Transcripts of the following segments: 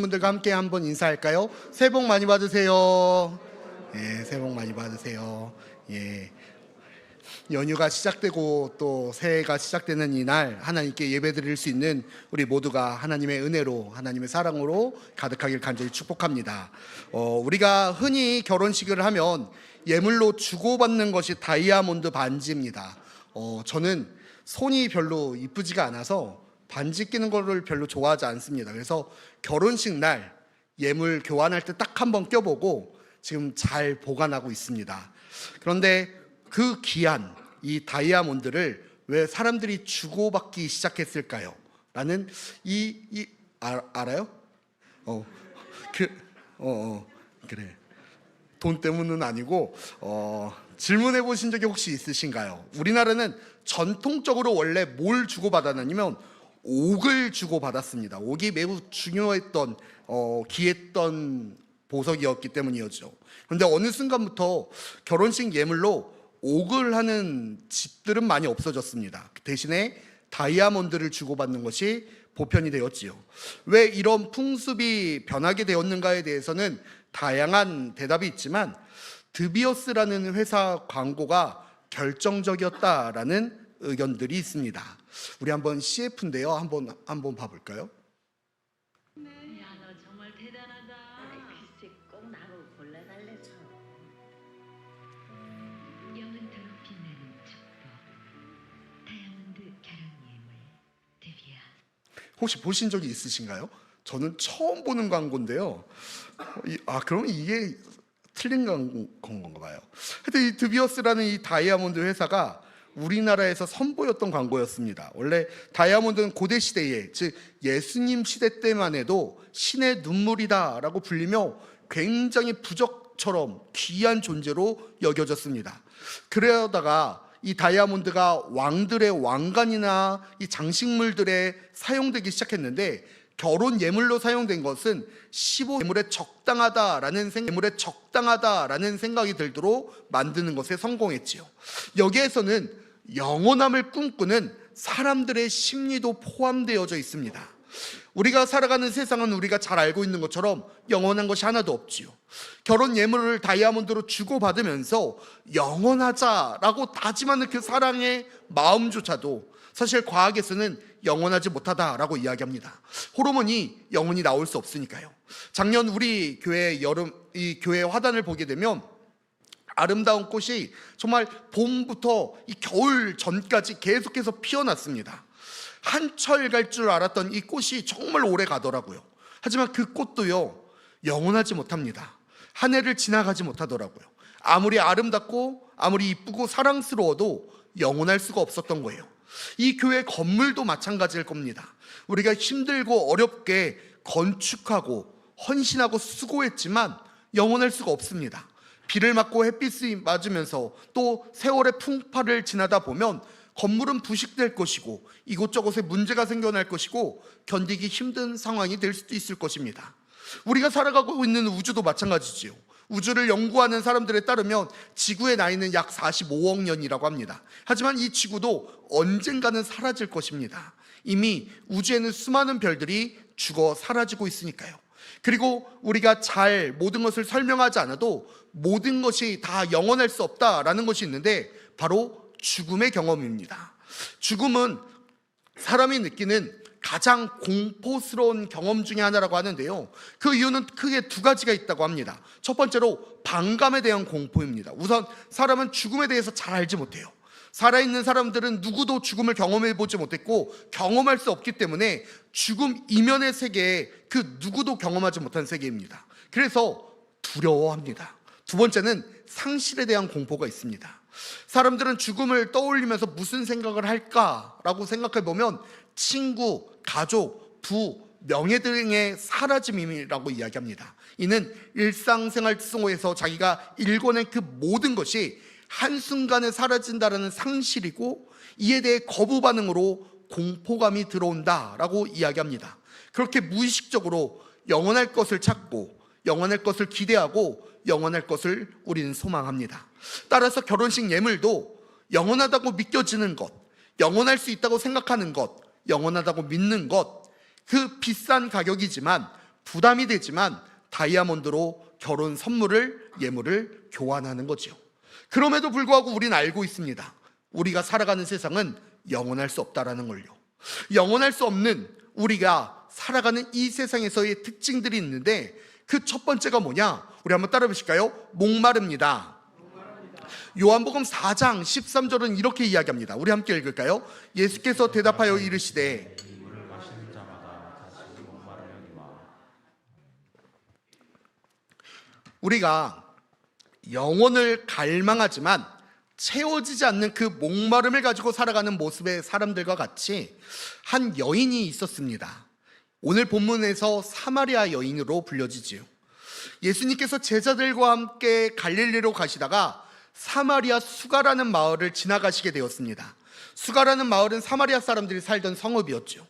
분들과 함께 한번 인사할까요? 새해 복 많이 받으세요. 예, 새해 복 많이 받으세요. 예. 연휴가 시작되고 또 새해가 시작되는 이날 하나님께 예배드릴 수 있는 우리 모두가 하나님의 은혜로 하나님의 사랑으로 가득하길 간절히 축복합니다. 우리가 흔히 결혼식을 하면 예물로 주고받는 것이 다이아몬드 반지입니다. 저는 손이 별로 이쁘지가 않아서 반지 끼는 거를 별로 좋아하지 않습니다. 그래서 결혼식 날 예물 교환할 때 딱 한번 껴보고 지금 잘 보관하고 있습니다. 그런데 그 귀한 이 다이아몬드를 왜 사람들이 주고받기 시작했을까요? 라는 알아요? 그래. 돈 때문은 아니고 질문해 보신 적이 혹시 있으신가요? 우리나라는 전통적으로 원래 뭘 주고받았냐면 옥을 주고받았습니다. 옥이 매우 중요했던 귀했던 보석이었기 때문이었죠. 그런데 어느 순간부터 결혼식 예물로 옥을 하는 집들은 많이 없어졌습니다. 대신에 다이아몬드를 주고받는 것이 보편이 되었지요. 왜 이런 풍습이 변하게 되었는가에 대해서는 다양한 대답이 있지만 드비어스라는 회사 광고가 결정적이었다라는 의견들이 있습니다. 우리 한번 CF인데요. 한번 봐볼까요? 야, 너 정말 대단하다. 글쎄 꼭 나보고 골라달래 줘. 영원토록 빛나는 축복. 다이아몬드 결혼 예물 데뷔야. 혹시 보신 적이 있으신가요? 저는 처음 보는 광고인데요. 그럼 이게 틀린 건가 봐요. 하여튼 이 드비어스라는 이 다이아몬드 회사가 우리나라에서 선보였던 광고였습니다. 원래 다이아몬드는 고대 시대에, 즉 예수님 시대 때만 해도 신의 눈물이다라고 불리며 굉장히 부적처럼 귀한 존재로 여겨졌습니다. 그러다가 이 다이아몬드가 왕들의 왕관이나 이 장식물들에 사용되기 시작했는데 결혼 예물로 사용된 것은 15 예물에 적당하다라는 생각이 들도록 만드는 것에 성공했지요. 여기에서는 영원함을 꿈꾸는 사람들의 심리도 포함되어져 있습니다. 우리가 살아가는 세상은 우리가 잘 알고 있는 것처럼 영원한 것이 하나도 없지요. 결혼 예물을 다이아몬드로 주고받으면서 영원하자라고 다짐하는 그 사랑의 마음조차도 사실 과학에서는 영원하지 못하다라고 이야기합니다. 호르몬이 영원히 나올 수 없으니까요. 작년 우리 교회 이 교회 화단을 보게 되면 아름다운 꽃이 정말 봄부터 이 겨울 전까지 계속해서 피어났습니다. 한철 갈 줄 알았던 이 꽃이 정말 오래 가더라고요. 하지만 그 꽃도요 영원하지 못합니다. 한 해를 지나가지 못하더라고요. 아무리 아름답고 아무리 이쁘고 사랑스러워도 영원할 수가 없었던 거예요. 이 교회 건물도 마찬가지일 겁니다. 우리가 힘들고 어렵게 건축하고 헌신하고 수고했지만 영원할 수가 없습니다. 비를 맞고 햇빛이 맞으면서 또 세월의 풍파를 지나다 보면 건물은 부식될 것이고 이곳저곳에 문제가 생겨날 것이고 견디기 힘든 상황이 될 수도 있을 것입니다. 우리가 살아가고 있는 우주도 마찬가지지요. 우주를 연구하는 사람들에 따르면 지구의 나이는 약 45억 년이라고 합니다. 하지만 이 지구도 언젠가는 사라질 것입니다. 이미 우주에는 수많은 별들이 죽어 사라지고 있으니까요. 그리고 우리가 잘 모든 것을 설명하지 않아도 모든 것이 다 영원할 수 없다라는 것이 있는데 바로 죽음의 경험입니다. 죽음은 사람이 느끼는 가장 공포스러운 경험 중에 하나라고 하는데요. 그 이유는 크게 두 가지가 있다고 합니다. 첫 번째로 반감에 대한 공포입니다. 우선 사람은 죽음에 대해서 잘 알지 못해요. 살아있는 사람들은 누구도 죽음을 경험해보지 못했고 경험할 수 없기 때문에 죽음 이면의 세계에 그 누구도 경험하지 못한 세계입니다. 그래서 두려워합니다. 두 번째는 상실에 대한 공포가 있습니다. 사람들은 죽음을 떠올리면서 무슨 생각을 할까라고 생각해보면 친구, 가족, 부, 명예 등의 사라짐이라고 이야기합니다. 이는 일상생활 속에서 자기가 일궈낸 그 모든 것이 한순간에 사라진다는 상실이고 이에 대해 거부 반응으로 공포감이 들어온다라고 이야기합니다. 그렇게 무의식적으로 영원할 것을 찾고 영원할 것을 기대하고 영원할 것을 우리는 소망합니다. 따라서 결혼식 예물도 영원하다고 믿겨지는 것, 영원할 수 있다고 생각하는 것, 영원하다고 믿는 것, 그 비싼 가격이지만 부담이 되지만 다이아몬드로 결혼 선물을 예물을 교환하는 거죠. 그럼에도 불구하고 우리는 알고 있습니다. 우리가 살아가는 세상은 영원할 수 없다라는 걸요. 영원할 수 없는 우리가 살아가는 이 세상에서의 특징들이 있는데 그 첫 번째가 뭐냐? 우리 한번 따라 보실까요? 목마릅니다. 요한복음 4장 13절은 이렇게 이야기합니다. 우리 함께 읽을까요? 예수께서 대답하여 이르시되 우리가 영혼을 갈망하지만 채워지지 않는 그 목마름을 가지고 살아가는 모습의 사람들과 같이 한 여인이 있었습니다. 오늘 본문에서 사마리아 여인으로 불려지지요. 예수님께서 제자들과 함께 갈릴리로 가시다가 사마리아 수가라는 마을을 지나가시게 되었습니다. 수가라는 마을은 사마리아 사람들이 살던 성읍이었죠.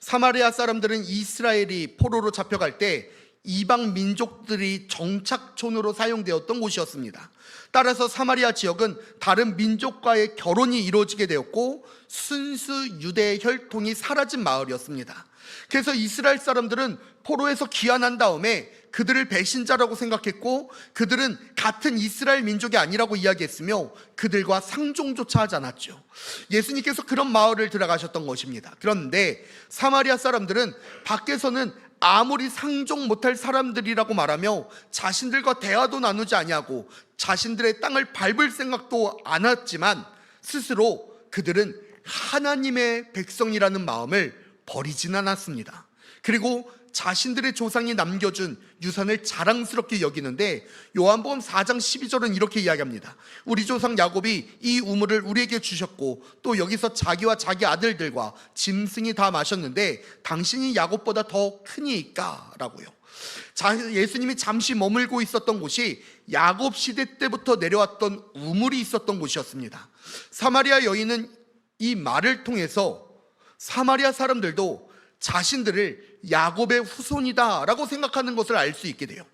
사마리아 사람들은 이스라엘이 포로로 잡혀갈 때 이방 민족들이 정착촌으로 사용되었던 곳이었습니다. 따라서 사마리아 지역은 다른 민족과의 결혼이 이루어지게 되었고 순수 유대 혈통이 사라진 마을이었습니다. 그래서 이스라엘 사람들은 포로에서 귀환한 다음에 그들을 배신자라고 생각했고 그들은 같은 이스라엘 민족이 아니라고 이야기했으며 그들과 상종조차 하지 않았죠. 예수님께서 그런 마을을 들어가셨던 것입니다. 그런데 사마리아 사람들은 밖에서는 아무리 상종 못할 사람들이라고 말하며 자신들과 대화도 나누지 아니하고 자신들의 땅을 밟을 생각도 안 했지만 스스로 그들은 하나님의 백성이라는 마음을 버리진 않았습니다. 그리고 자신들의 조상이 남겨준 유산을 자랑스럽게 여기는데 요한복음 4장 12절은 이렇게 이야기합니다. 우리 조상 야곱이 이 우물을 우리에게 주셨고 또 여기서 자기와 자기 아들들과 짐승이 다 마셨는데 당신이 야곱보다 더 크니까 라고요. 예수님이 잠시 머물고 있었던 곳이 야곱 시대 때부터 내려왔던 우물이 있었던 곳이었습니다. 사마리아 여인은 이 말을 통해서 사마리아 사람들도 자신들을 야곱의 후손이다 라고 생각하는 것을 알 수 있게 돼요.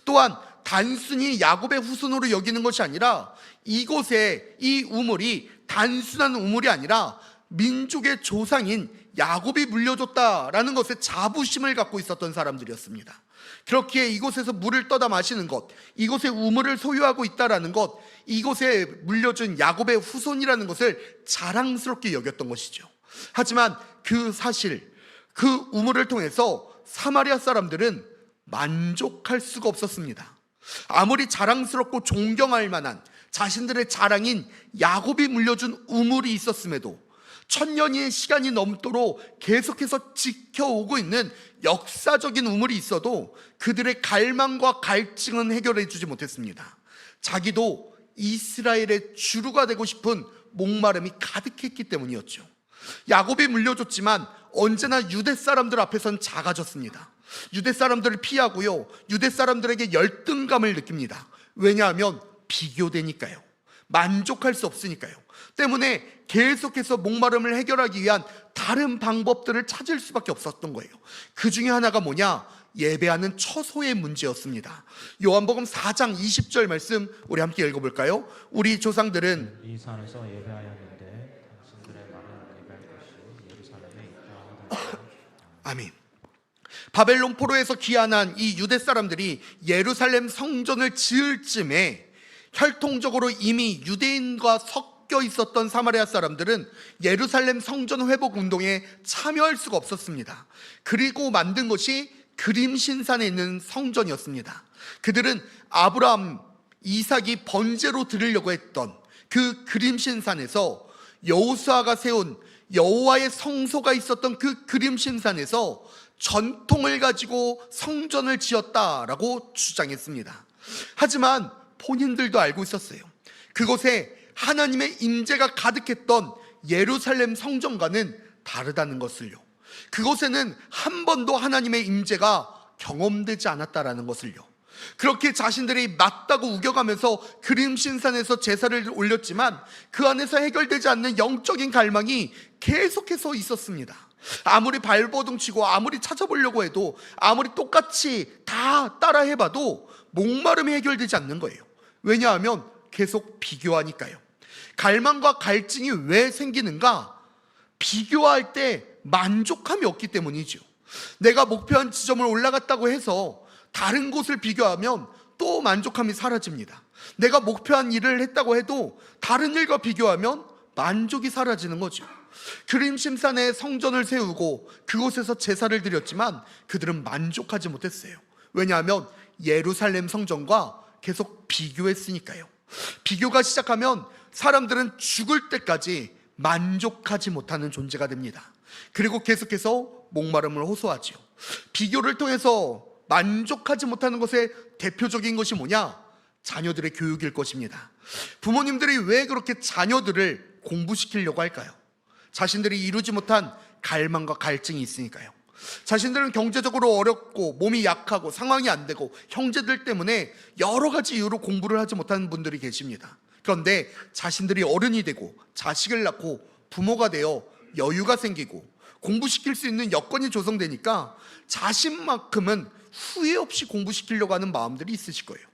또한 단순히 야곱의 후손으로 여기는 것이 아니라 이곳에 이 우물이 단순한 우물이 아니라 민족의 조상인 야곱이 물려줬다라는 것에 자부심을 갖고 있었던 사람들이었습니다. 그렇기에 이곳에서 물을 떠다 마시는 것, 이곳에 우물을 소유하고 있다라는 것, 이곳에 물려준 야곱의 후손이라는 것을 자랑스럽게 여겼던 것이죠. 하지만 그 사실, 그 우물을 통해서 사마리아 사람들은 만족할 수가 없었습니다. 아무리 자랑스럽고 존경할 만한 자신들의 자랑인 야곱이 물려준 우물이 있었음에도 천년의 시간이 넘도록 계속해서 지켜오고 있는 역사적인 우물이 있어도 그들의 갈망과 갈증은 해결해 주지 못했습니다. 자기도 이스라엘의 주루가 되고 싶은 목마름이 가득했기 때문이었죠. 야곱이 물려줬지만 언제나 유대 사람들 앞에선 작아졌습니다. 유대 사람들을 피하고요, 유대 사람들에게 열등감을 느낍니다. 왜냐하면 비교되니까요. 만족할 수 없으니까요. 때문에 계속해서 목마름을 해결하기 위한 다른 방법들을 찾을 수밖에 없었던 거예요. 그 중에 하나가 뭐냐? 예배하는 처소의 문제였습니다. 요한복음 4장 20절 말씀 우리 함께 읽어볼까요? 우리 조상들은 이 산에서 예배하였는데 당신들의 말은 예배할 것이 예루살렘에 있다 하더라. 아멘. 바벨론 포로에서 귀환한 이 유대 사람들이 예루살렘 성전을 지을 쯤에 혈통적으로 이미 유대인과 섞여 있었던 사마리아 사람들은 예루살렘 성전 회복 운동에 참여할 수가 없었습니다. 그리고 만든 것이 그림 신산에 있는 성전이었습니다. 그들은 아브라함, 이삭이 번제로 드리려고 했던 그 그림 신산에서 여호수아가 세운 여호와의 성소가 있었던 그 그림 신산에서 전통을 가지고 성전을 지었다라고 주장했습니다. 하지만 본인들도 알고 있었어요. 그곳에 하나님의 임재가 가득했던 예루살렘 성전과는 다르다는 것을요. 그곳에는 한 번도 하나님의 임재가 경험되지 않았다라는 것을요. 그렇게 자신들이 맞다고 우겨가면서 그림 신산에서 제사를 올렸지만 그 안에서 해결되지 않는 영적인 갈망이 계속해서 있었습니다. 아무리 발버둥 치고 아무리 찾아보려고 해도 아무리 똑같이 다 따라해봐도 목마름이 해결되지 않는 거예요. 왜냐하면 계속 비교하니까요. 갈망과 갈증이 왜 생기는가? 비교할 때 만족함이 없기 때문이죠. 내가 목표한 지점을 올라갔다고 해서 다른 곳을 비교하면 또 만족함이 사라집니다. 내가 목표한 일을 했다고 해도 다른 일과 비교하면 만족이 사라지는 거죠. 그림심산에 성전을 세우고 그곳에서 제사를 드렸지만 그들은 만족하지 못했어요. 왜냐하면 예루살렘 성전과 계속 비교했으니까요. 비교가 시작하면 사람들은 죽을 때까지 만족하지 못하는 존재가 됩니다. 그리고 계속해서 목마름을 호소하지요. 비교를 통해서 만족하지 못하는 것의 대표적인 것이 뭐냐? 자녀들의 교육일 것입니다. 부모님들이 왜 그렇게 자녀들을 공부시키려고 할까요? 자신들이 이루지 못한 갈망과 갈증이 있으니까요. 자신들은 경제적으로 어렵고 몸이 약하고 상황이 안 되고 형제들 때문에 여러 가지 이유로 공부를 하지 못하는 분들이 계십니다. 그런데 자신들이 어른이 되고 자식을 낳고 부모가 되어 여유가 생기고 공부시킬 수 있는 여건이 조성되니까 자신만큼은 후회 없이 공부시키려고 하는 마음들이 있으실 거예요.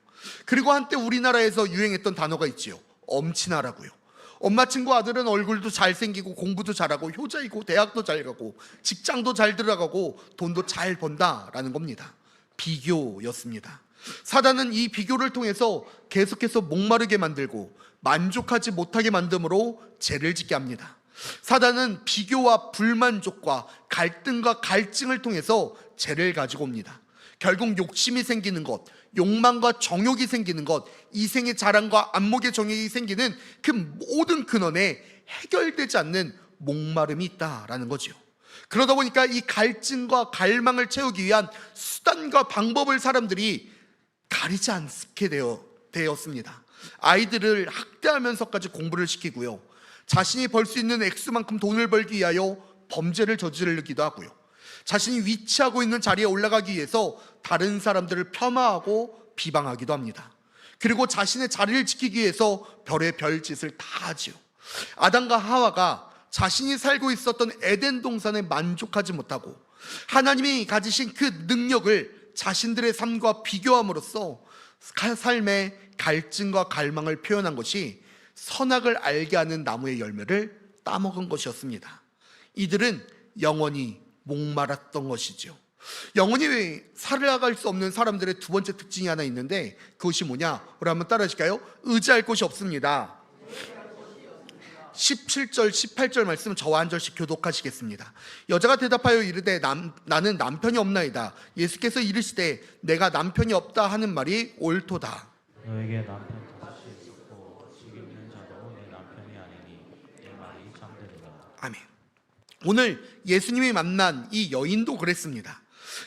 그리고 한때 우리나라에서 유행했던 단어가 있지요. 엄친아라고요. 엄마 친구 아들은 얼굴도 잘생기고 공부도 잘하고 효자이고 대학도 잘 가고 직장도 잘 들어가고 돈도 잘 번다라는 겁니다. 비교였습니다. 사단은 이 비교를 통해서 계속해서 목마르게 만들고 만족하지 못하게 만듦으로 죄를 짓게 합니다. 사단은 비교와 불만족과 갈등과 갈증을 통해서 죄를 가지고 옵니다. 결국 욕심이 생기는 것, 욕망과 정욕이 생기는 것, 이생의 자랑과 안목의 정욕이 생기는 그 모든 근원에 해결되지 않는 목마름이 있다라는 거죠. 그러다 보니까 이 갈증과 갈망을 채우기 위한 수단과 방법을 사람들이 가리지 않게 되었습니다. 아이들을 학대하면서까지 공부를 시키고요. 자신이 벌 수 있는 액수만큼 돈을 벌기 위하여 범죄를 저지르기도 하고요. 자신이 위치하고 있는 자리에 올라가기 위해서 다른 사람들을 폄하하고 비방하기도 합니다. 그리고 자신의 자리를 지키기 위해서 별의 별짓을 다 하지요. 아담과 하와가 자신이 살고 있었던 에덴 동산에 만족하지 못하고 하나님이 가지신 그 능력을 자신들의 삶과 비교함으로써 삶의 갈증과 갈망을 표현한 것이 선악을 알게 하는 나무의 열매를 따먹은 것이었습니다. 이들은 영원히 목말랐던 것이죠. 영원히 살아갈 수 없는 사람들의 두 번째 특징이 하나 있는데 그것이 뭐냐? 우리 한번 따라 하실까요? 의지할 곳이 없습니다. 17절 18절 말씀 저와 한 절씩 교독하시겠습니다. 여자가 대답하여 이르되 나는 남편이 없나이다. 예수께서 이르시되 내가 남편이 없다 하는 말이 옳도다. 너에게 남편 다섯이 있었고 지금 있는 자도 내 남편이 아니니 이 말이 참되리라. 아멘. 오늘 예수님이 만난 이 여인도 그랬습니다.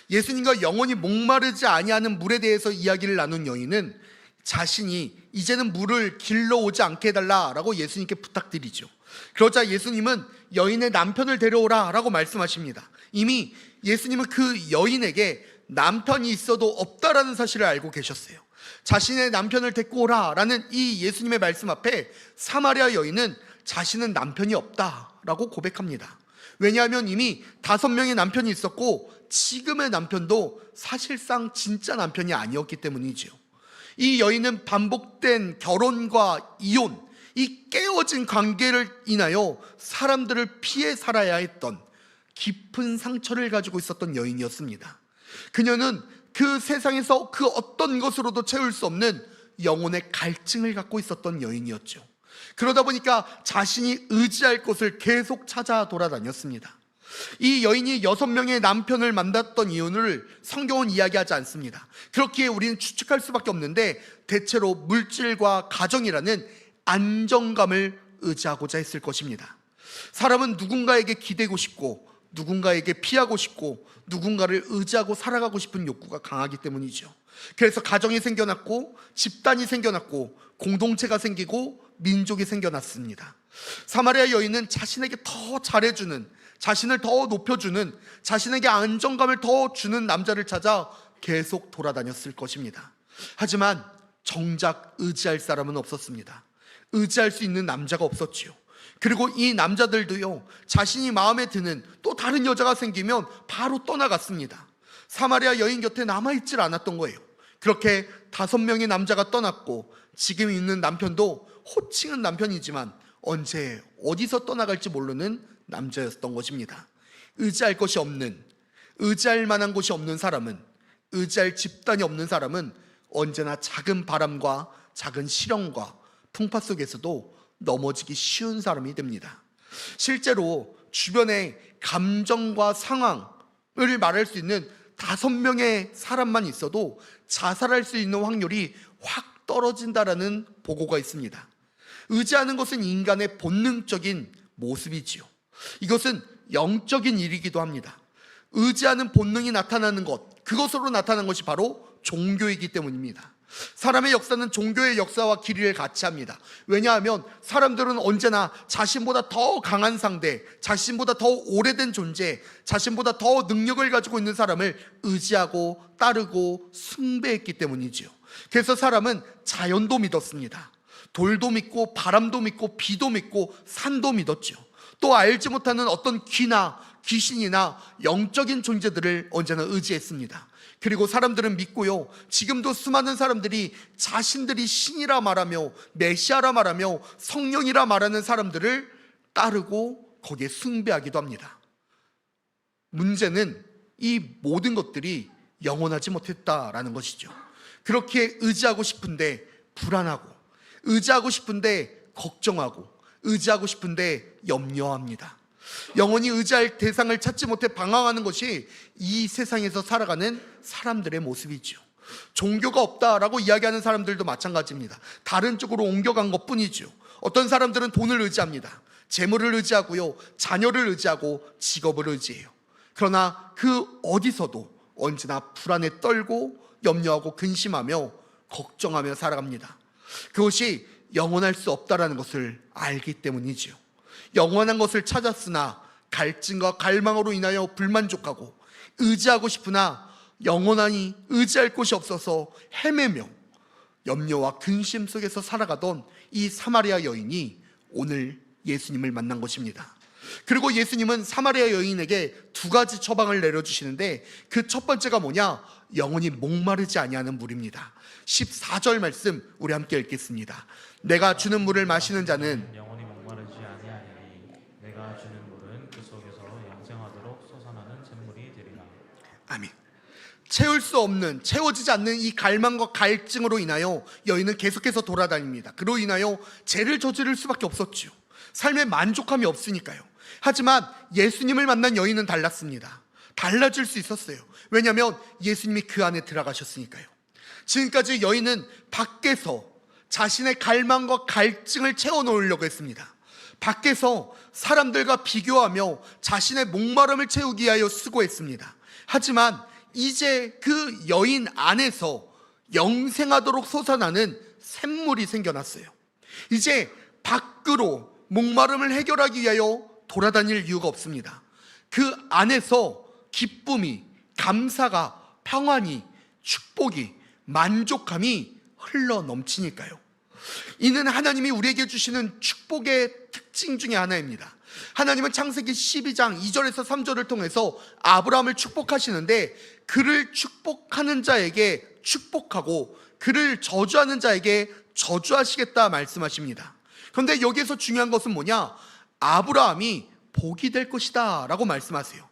예수님과 영원히 목마르지 아니하는 물에 대해서 이야기를 나눈 여인은 자신이 이제는 물을 길러오지 않게 해달라라고 예수님께 부탁드리죠. 그러자 예수님은 여인의 남편을 데려오라 라고 말씀하십니다. 이미 예수님은 그 여인에게 남편이 있어도 없다라는 사실을 알고 계셨어요. 자신의 남편을 데리고 오라 라는 이 예수님의 말씀 앞에 사마리아 여인은 자신은 남편이 없다라고 고백합니다. 왜냐하면 이미 5명의 남편이 있었고 지금의 남편도 사실상 진짜 남편이 아니었기 때문이죠. 이 여인은 반복된 결혼과 이혼, 이 깨어진 관계를 인하여 사람들을 피해 살아야 했던 깊은 상처를 가지고 있었던 여인이었습니다. 그녀는 그 세상에서 그 어떤 것으로도 채울 수 없는 영혼의 갈증을 갖고 있었던 여인이었죠. 그러다 보니까 자신이 의지할 곳을 계속 찾아 돌아다녔습니다. 이 여인이 6명의 남편을 만났던 이유를 성경은 이야기하지 않습니다. 그렇기에 우리는 추측할 수밖에 없는데 대체로 물질과 가정이라는 안정감을 의지하고자 했을 것입니다. 사람은 누군가에게 기대고 싶고 누군가에게 피하고 싶고 누군가를 의지하고 살아가고 싶은 욕구가 강하기 때문이죠. 그래서 가정이 생겨났고 집단이 생겨났고 공동체가 생기고 민족이 생겨났습니다. 사마리아 여인은 자신에게 더 잘해주는, 자신을 더 높여주는, 자신에게 안정감을 더 주는 남자를 찾아 계속 돌아다녔을 것입니다. 하지만 정작 의지할 사람은 없었습니다. 의지할 수 있는 남자가 없었지요. 그리고 이 남자들도요, 자신이 마음에 드는 또 다른 여자가 생기면 바로 떠나갔습니다. 사마리아 여인 곁에 남아있질 않았던 거예요. 그렇게 5명의 남자가 떠났고 지금 있는 남편도 호칭은 남편이지만 언제 어디서 떠나갈지 모르는 남자였던 것입니다. 의지할 것이 없는, 의지할 만한 곳이 없는 사람은, 의지할 집단이 없는 사람은 언제나 작은 바람과 작은 시련과 풍파 속에서도 넘어지기 쉬운 사람이 됩니다. 실제로 주변의 감정과 상황을 말할 수 있는 5명의 사람만 있어도 자살할 수 있는 확률이 확 떨어진다라는 보고가 있습니다. 의지하는 것은 인간의 본능적인 모습이지요. 이것은 영적인 일이기도 합니다. 의지하는 본능이 나타나는 것, 그것으로 나타나는 것이 바로 종교이기 때문입니다. 사람의 역사는 종교의 역사와 길이를 같이 합니다. 왜냐하면 사람들은 언제나 자신보다 더 강한 상대, 자신보다 더 오래된 존재, 자신보다 더 능력을 가지고 있는 사람을 의지하고 따르고 숭배했기 때문이지요. 그래서 사람은 자연도 믿었습니다. 돌도 믿고 바람도 믿고 비도 믿고 산도 믿었죠. 또 알지 못하는 어떤 귀나 귀신이나 영적인 존재들을 언제나 의지했습니다. 그리고 사람들은 믿고요, 지금도 수많은 사람들이 자신들이 신이라 말하며 메시아라 말하며 성령이라 말하는 사람들을 따르고 거기에 숭배하기도 합니다. 문제는 이 모든 것들이 영원하지 못했다라는 것이죠. 그렇게 의지하고 싶은데 불안하고, 의지하고 싶은데 걱정하고, 의지하고 싶은데 염려합니다. 영원히 의지할 대상을 찾지 못해 방황하는 것이 이 세상에서 살아가는 사람들의 모습이죠. 종교가 없다라고 이야기하는 사람들도 마찬가지입니다. 다른 쪽으로 옮겨간 것뿐이죠. 어떤 사람들은 돈을 의지합니다. 재물을 의지하고요, 자녀를 의지하고 직업을 의지해요. 그러나 그 어디서도 언제나 불안에 떨고 염려하고 근심하며 걱정하며 살아갑니다. 그것이 영원할 수 없다라는 것을 알기 때문이지요. 영원한 것을 찾았으나 갈증과 갈망으로 인하여 불만족하고, 의지하고 싶으나 영원하니 의지할 곳이 없어서 헤매며 염려와 근심 속에서 살아가던 이 사마리아 여인이 오늘 예수님을 만난 것입니다. 그리고 예수님은 사마리아 여인에게 2가지 처방을 내려주시는데, 그 첫 번째가 뭐냐? 영원히 목마르지 아니하는 물입니다. 14절 말씀 우리 함께 읽겠습니다. 내가 주는 물을 마시는 자는 영원히 목마르지 아니하리니 내가 주는 물은 그 속에서 영생하도록 솟아나는 샘물이 되리라. 아멘. 채울 수 없는, 채워지지 않는 이 갈망과 갈증으로 인하여 여인은 계속해서 돌아다닙니다. 그로 인하여 죄를 저지를 수밖에 없었죠. 삶에 만족함이 없으니까요. 하지만 예수님을 만난 여인은 달랐습니다. 달라질 수 있었어요. 왜냐하면 예수님이 그 안에 들어가셨으니까요. 지금까지 여인은 밖에서 자신의 갈망과 갈증을 채워놓으려고 했습니다. 밖에서 사람들과 비교하며 자신의 목마름을 채우기 위하여 수고했습니다. 하지만 이제 그 여인 안에서 영생하도록 솟아나는 샘물이 생겨났어요. 이제 밖으로 목마름을 해결하기 위하여 돌아다닐 이유가 없습니다. 그 안에서 기쁨이, 감사가, 평안이, 축복이, 만족함이 흘러 넘치니까요. 이는 하나님이 우리에게 주시는 축복의 특징 중에 하나입니다. 하나님은 창세기 12장 2절에서 3절을 통해서 아브라함을 축복하시는데, 그를 축복하는 자에게 축복하고 그를 저주하는 자에게 저주하시겠다 말씀하십니다. 그런데 여기에서 중요한 것은 뭐냐? 아브라함이 복이 될 것이다 라고 말씀하세요.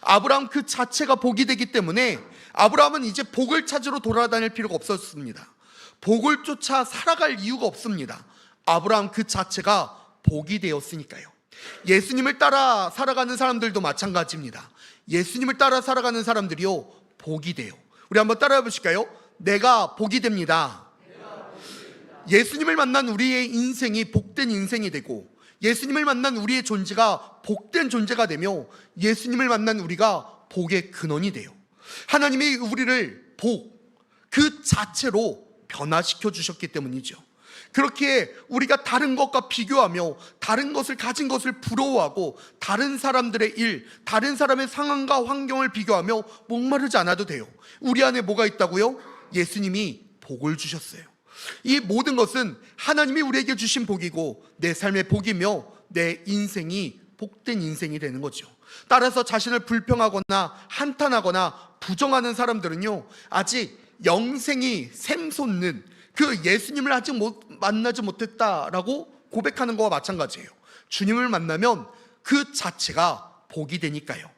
아브라함 그 자체가 복이 되기 때문에 아브라함은 이제 복을 찾으러 돌아다닐 필요가 없었습니다. 복을 쫓아 살아갈 이유가 없습니다. 아브라함 그 자체가 복이 되었으니까요. 예수님을 따라 살아가는 사람들도 마찬가지입니다. 예수님을 따라 살아가는 사람들이요, 복이 돼요. 우리 한번 따라해 보실까요? 내가 복이 됩니다. 예수님을 만난 우리의 인생이 복된 인생이 되고, 예수님을 만난 우리의 존재가 복된 존재가 되며, 예수님을 만난 우리가 복의 근원이 돼요. 하나님이 우리를 복 그 자체로 변화시켜 주셨기 때문이죠. 그렇게 우리가 다른 것과 비교하며 다른 것을 가진 것을 부러워하고 다른 사람들의 일, 다른 사람의 상황과 환경을 비교하며 목마르지 않아도 돼요. 우리 안에 뭐가 있다고요? 예수님이 복을 주셨어요. 이 모든 것은 하나님이 우리에게 주신 복이고 내 삶의 복이며 내 인생이 복된 인생이 되는 거죠. 따라서 자신을 불평하거나 한탄하거나 부정하는 사람들은요, 아직 영생이 샘솟는 그 예수님을 아직 만나지 못했다라고 고백하는 것과 마찬가지예요. 주님을 만나면 그 자체가 복이 되니까요.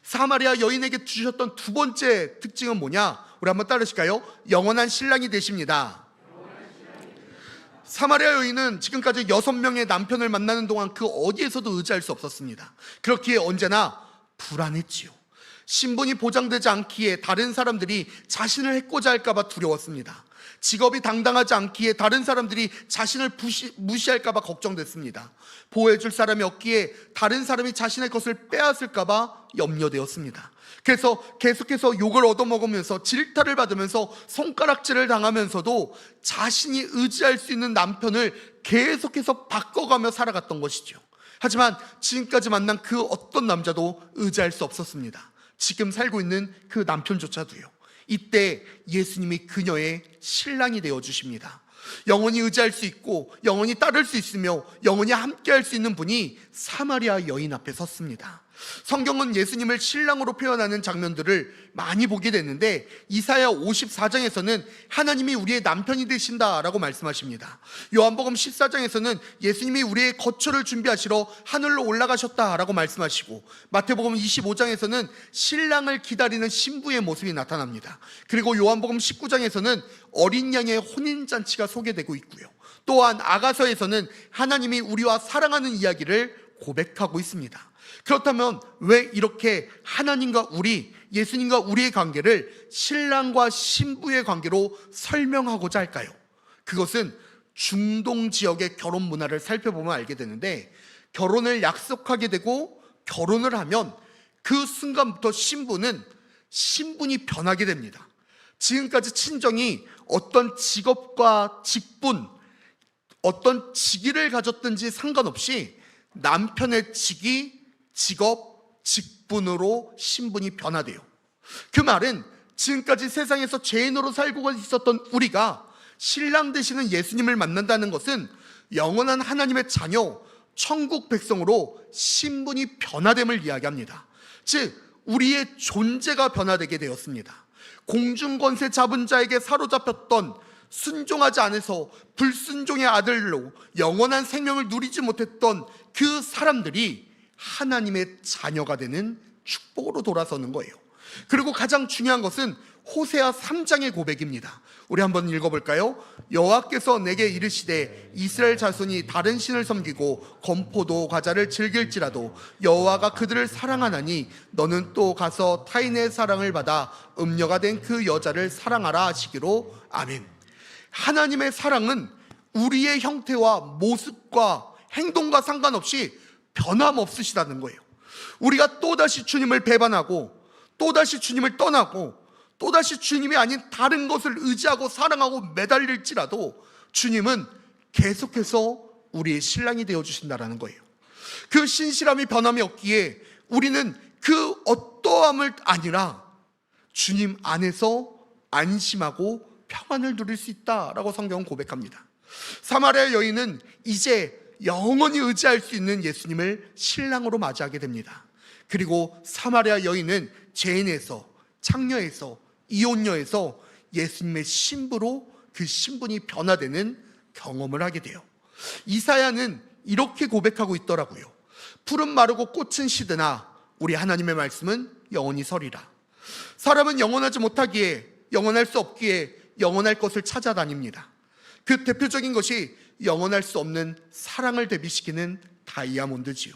사마리아 여인에게 주셨던 두 번째 특징은 뭐냐? 우리 한번 따르실까요? 영원한 신랑이 되십니다. 사마리아 여인은 지금까지 6명의 남편을 만나는 동안 그 어디에서도 의지할 수 없었습니다. 그렇기에 언제나 불안했지요. 신분이 보장되지 않기에 다른 사람들이 자신을 해코지 할까봐 두려웠습니다. 직업이 당당하지 않기에 다른 사람들이 자신을 무시할까봐 걱정됐습니다. 보호해줄 사람이 없기에 다른 사람이 자신의 것을 빼앗을까봐 염려되었습니다. 그래서 계속해서 욕을 얻어먹으면서 질타를 받으면서 손가락질을 당하면서도 자신이 의지할 수 있는 남편을 계속해서 바꿔가며 살아갔던 것이죠. 하지만 지금까지 만난 그 어떤 남자도 의지할 수 없었습니다. 지금 살고 있는 그 남편조차도요. 이때 예수님이 그녀의 신랑이 되어주십니다. 영원히 의지할 수 있고 영원히 따를 수 있으며 영원히 함께할 수 있는 분이 사마리아 여인 앞에 섰습니다. 성경은 예수님을 신랑으로 표현하는 장면들을 많이 보게 됐는데 이사야 54장에서는 하나님이 우리의 남편이 되신다라고 말씀하십니다. 요한복음 14장에서는 예수님이 우리의 거처를 준비하시러 하늘로 올라가셨다라고 말씀하시고 마태복음 25장에서는 신랑을 기다리는 신부의 모습이 나타납니다. 그리고 요한복음 19장에서는 어린 양의 혼인잔치가 소개되고 있고요. 또한 아가서에서는 하나님이 우리와 사랑하는 이야기를 고백하고 있습니다. 그렇다면 왜 이렇게 하나님과 우리, 예수님과 우리의 관계를 신랑과 신부의 관계로 설명하고자 할까요? 그것은 중동 지역의 결혼 문화를 살펴보면 알게 되는데 결혼을 약속하게 되고 결혼을 하면 그 순간부터 신분이 변하게 됩니다. 지금까지 친정이 어떤 직업과 직분, 어떤 직위를 가졌든지 상관없이 남편의 직업, 직분으로 신분이 변화돼요. 그 말은 지금까지 세상에서 죄인으로 살고 있었던 우리가 신랑 되시는 예수님을 만난다는 것은 영원한 하나님의 자녀, 천국 백성으로 신분이 변화됨을 이야기합니다. 즉 우리의 존재가 변화되게 되었습니다. 공중권세 잡은 자에게 사로잡혔던 순종하지 않아서 불순종의 아들로 영원한 생명을 누리지 못했던 그 사람들이 하나님의 자녀가 되는 축복으로 돌아서는 거예요. 그리고 가장 중요한 것은 호세아 3장의 고백입니다. 우리 한번 읽어볼까요? 여호와께서 내게 이르시되 이스라엘 자손이 다른 신을 섬기고 건포도 과자를 즐길지라도 여호와가 그들을 사랑하나니 너는 또 가서 타인의 사랑을 받아 음녀가 된 그 여자를 사랑하라 하시기로. 아멘. 하나님의 사랑은 우리의 형태와 모습과 행동과 상관없이 변함없으시다는 거예요. 우리가 또다시 주님을 배반하고 또다시 주님을 떠나고 또다시 주님이 아닌 다른 것을 의지하고 사랑하고 매달릴지라도 주님은 계속해서 우리의 신랑이 되어주신다는 거예요. 그 신실함이 변함이 없기에 우리는 그 어떠함을 아니라 주님 안에서 안심하고 평안을 누릴 수 있다라고 성경은 고백합니다. 사마리아 여인은 이제 영원히 의지할 수 있는 예수님을 신랑으로 맞이하게 됩니다. 그리고 사마리아 여인은 죄인에서, 창녀에서, 이혼녀에서 예수님의 신부로 그 신분이 변화되는 경험을 하게 돼요. 이사야는 이렇게 고백하고 있더라고요. 푸른 마르고 꽃은 시드나 우리 하나님의 말씀은 영원히 서리라. 사람은 영원하지 못하기에, 영원할 수 없기에 영원할 것을 찾아다닙니다. 그 대표적인 것이 영원할 수 없는 사랑을 대비시키는 다이아몬드지요.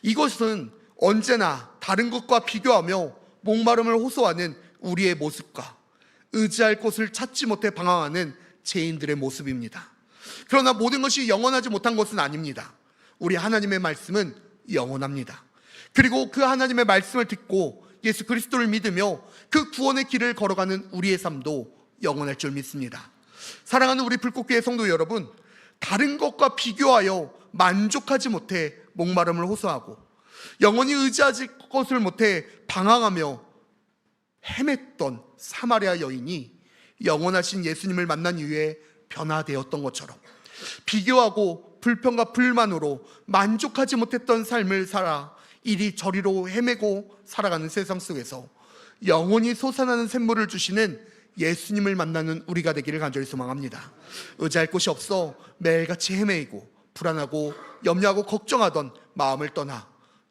이것은 언제나 다른 것과 비교하며 목마름을 호소하는 우리의 모습과 의지할 곳을 찾지 못해 방황하는 죄인들의 모습입니다. 그러나 모든 것이 영원하지 못한 것은 아닙니다. 우리 하나님의 말씀은 영원합니다. 그리고 그 하나님의 말씀을 듣고 예수 그리스도를 믿으며 그 구원의 길을 걸어가는 우리의 삶도 영원할 줄 믿습니다. 사랑하는 우리 불꽃교회 성도 여러분, 다른 것과 비교하여 만족하지 못해 목마름을 호소하고 영원히 의지하지 것을 못해 방황하며 헤맸던 사마리아 여인이 영원하신 예수님을 만난 이후에 변화되었던 것처럼 비교하고 불평과 불만으로 만족하지 못했던 삶을 살아 이리저리로 헤매고 살아가는 세상 속에서 영원히 솟아나는 샘물을 주시는 예수님을 만나는 우리가 되기를 간절히 소망합니다. 의지할 곳이 없어 매일같이 헤매이고 불안하고 염려하고 걱정하던 마음을 떠나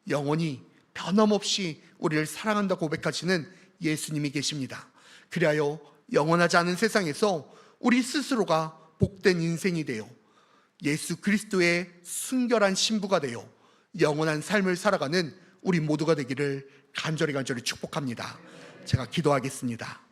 영원히 변함없이 우리를 사랑한다 고백하시는 예수님이 계십니다. 그리하여 영원하지 않은 세상에서 우리 스스로가 복된 인생이 되어 예수 그리스도의 순결한 신부가 되어 영원한 삶을 살아가는 우리 모두가 되기를 간절히 축복합니다. 제가 기도하겠습니다.